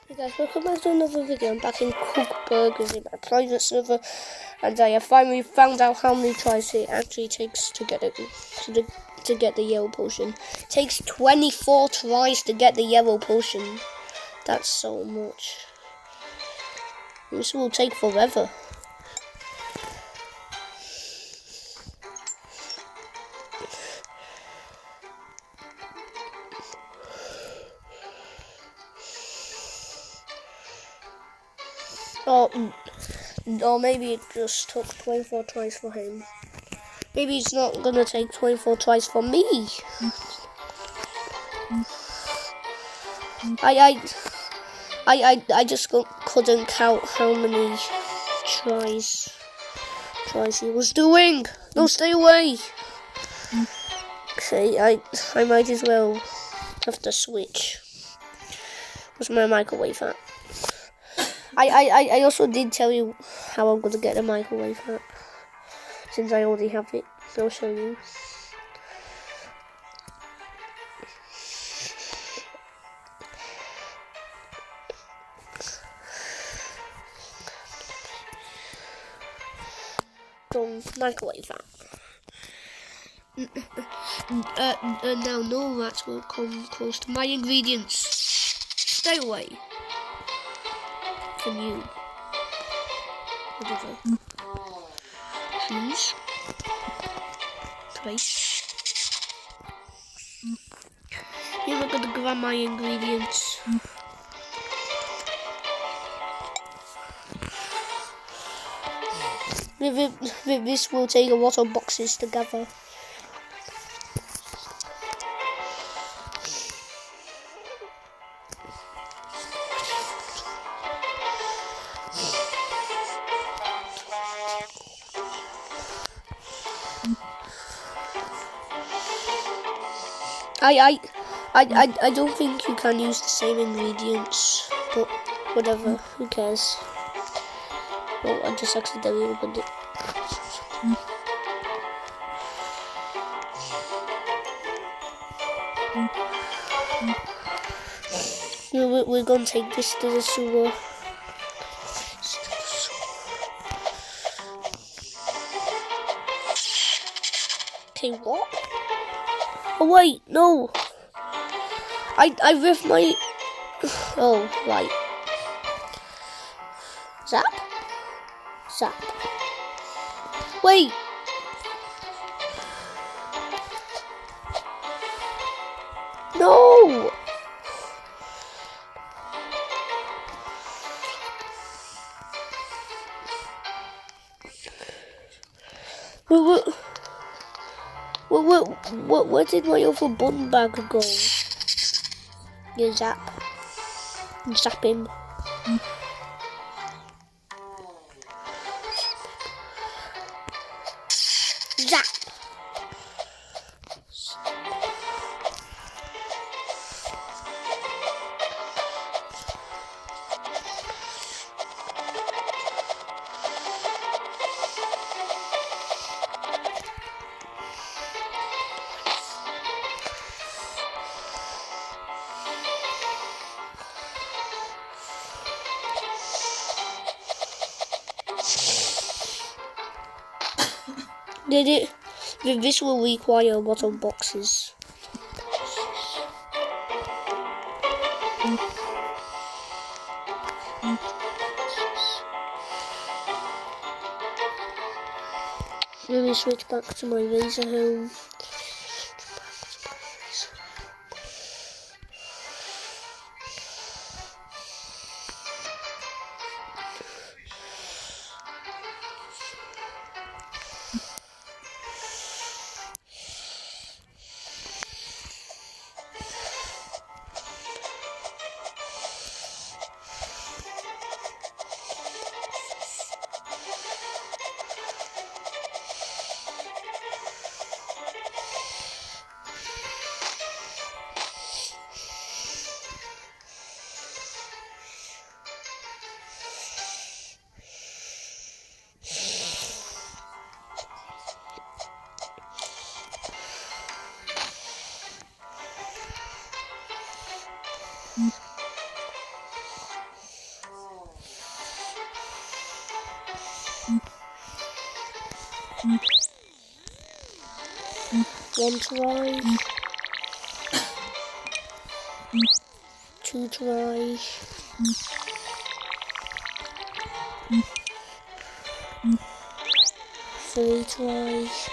Hey guys, welcome back to another video. I'm back in Cook Burgers in my private server, and I have finally found out how many tries it actually takes to get it to get the yellow potion. It takes 24 tries to get the yellow potion. That's so much. This will take forever. Or maybe it just took 24 tries for him. Maybe it's not gonna take 24 tries for me. I just couldn't count how many tries he was doing. No, stay away. Okay, I might as well have to switch. Where's my microwave at? I also did tell you how I'm gonna get a microwave at. Since I already have it, I'll show you. Microwave that. Now no rats will come close to my ingredients. Stay away from you. Whatever. Choose. Place. Here we're gonna grab my ingredients. This will take a lot of boxes to gather. I don't think you can use the same ingredients, but whatever, who cares? Well, I just accidentally opened it. We're gonna take this to the sewer. Okay, what? Oh wait, no. I ripped my... Oh, right. Zap? Zap. Wait. No. Where did my other bun bag go? Yeah, zap. Zap him. Zap. Did it? This will require a lot of boxes. Let me switch back to my laser home. 1 try. 2 tries. 3 tries.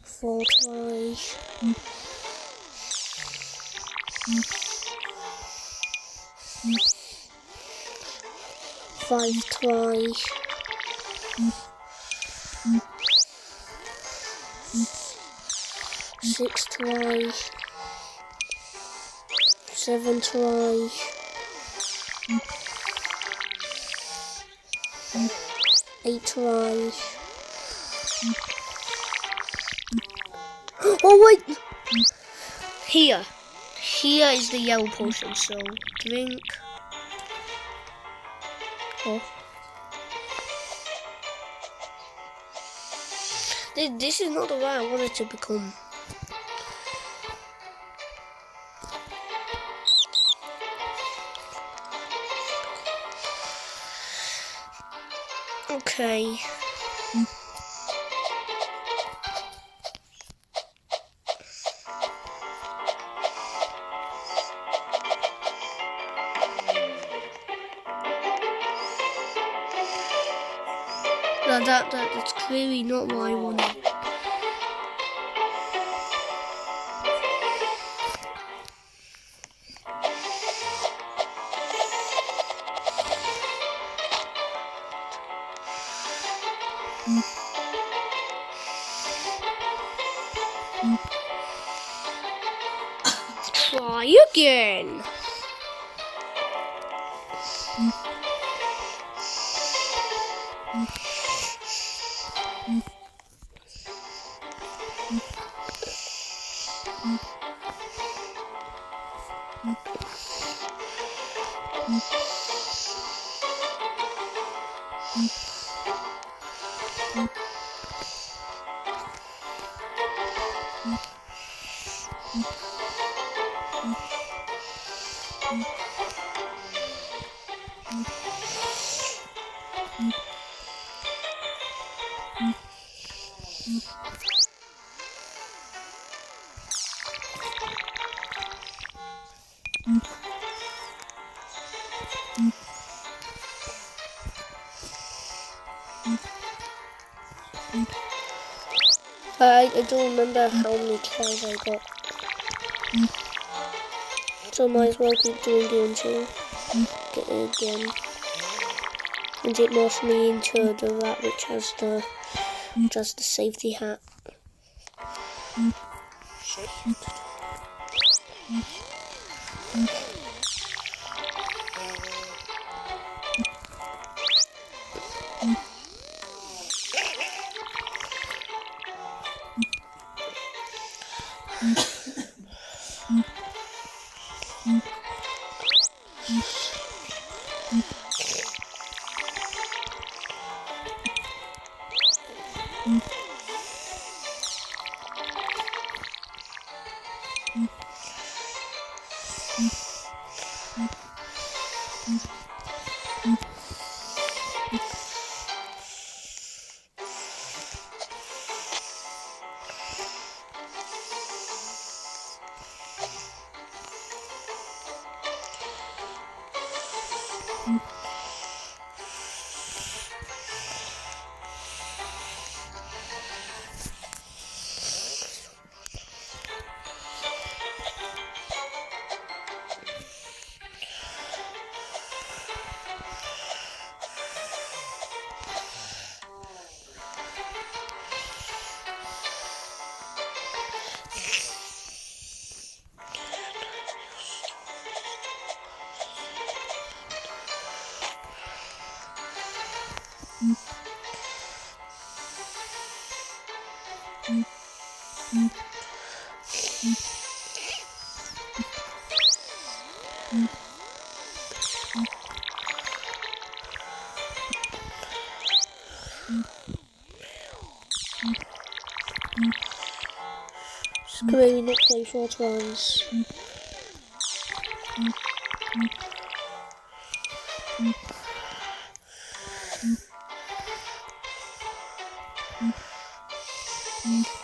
4 tries. 5 tries. 6 tries. 7 tries. 8 tries. Oh wait! Here is the yellow potion, so drink. Oh. This is not the way I wanted to become. Okay. No, that's clearly not what I wanted. Try again. I don't remember how many tries I got. So I might as well keep doing it until get it again. And it morphs me into the rat which has the safety hat. Screw not play 4 tries. Okay.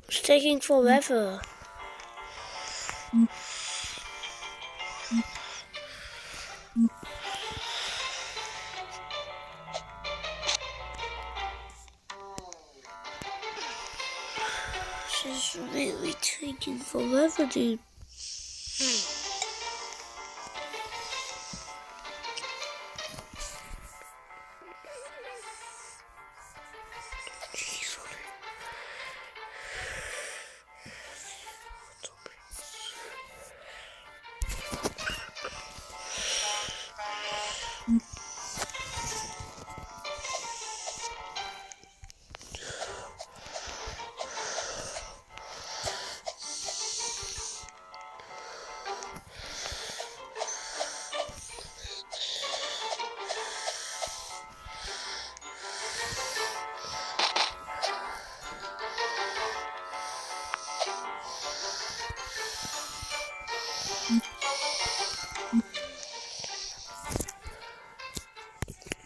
It's taking forever. This is really taking forever, dude.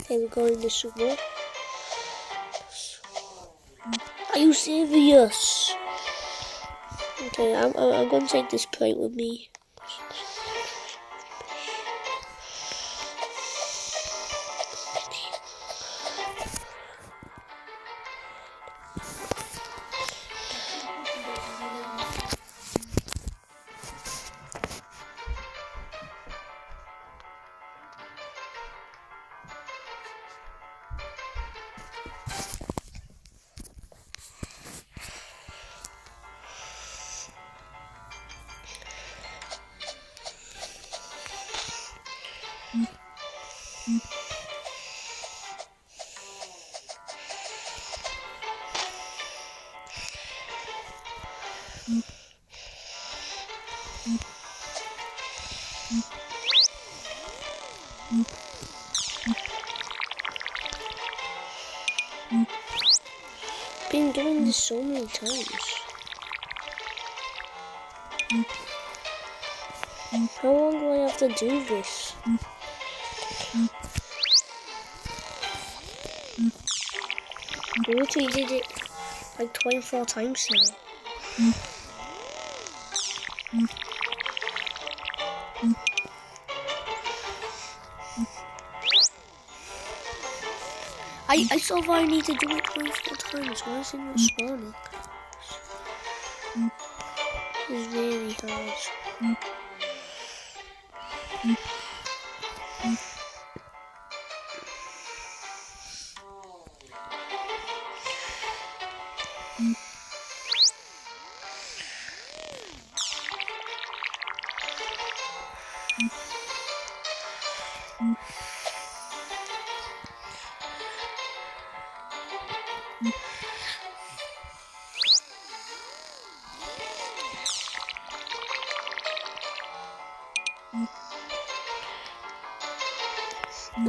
Okay, we're going this way. Are you serious? Okay, I'm gonna take this plate with me. Been doing this so many times. How long do I have to do this? I literally did it like 24 times now. I saw I need to do it 24 times. Why is it not spawning? It's very hard.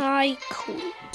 I quit.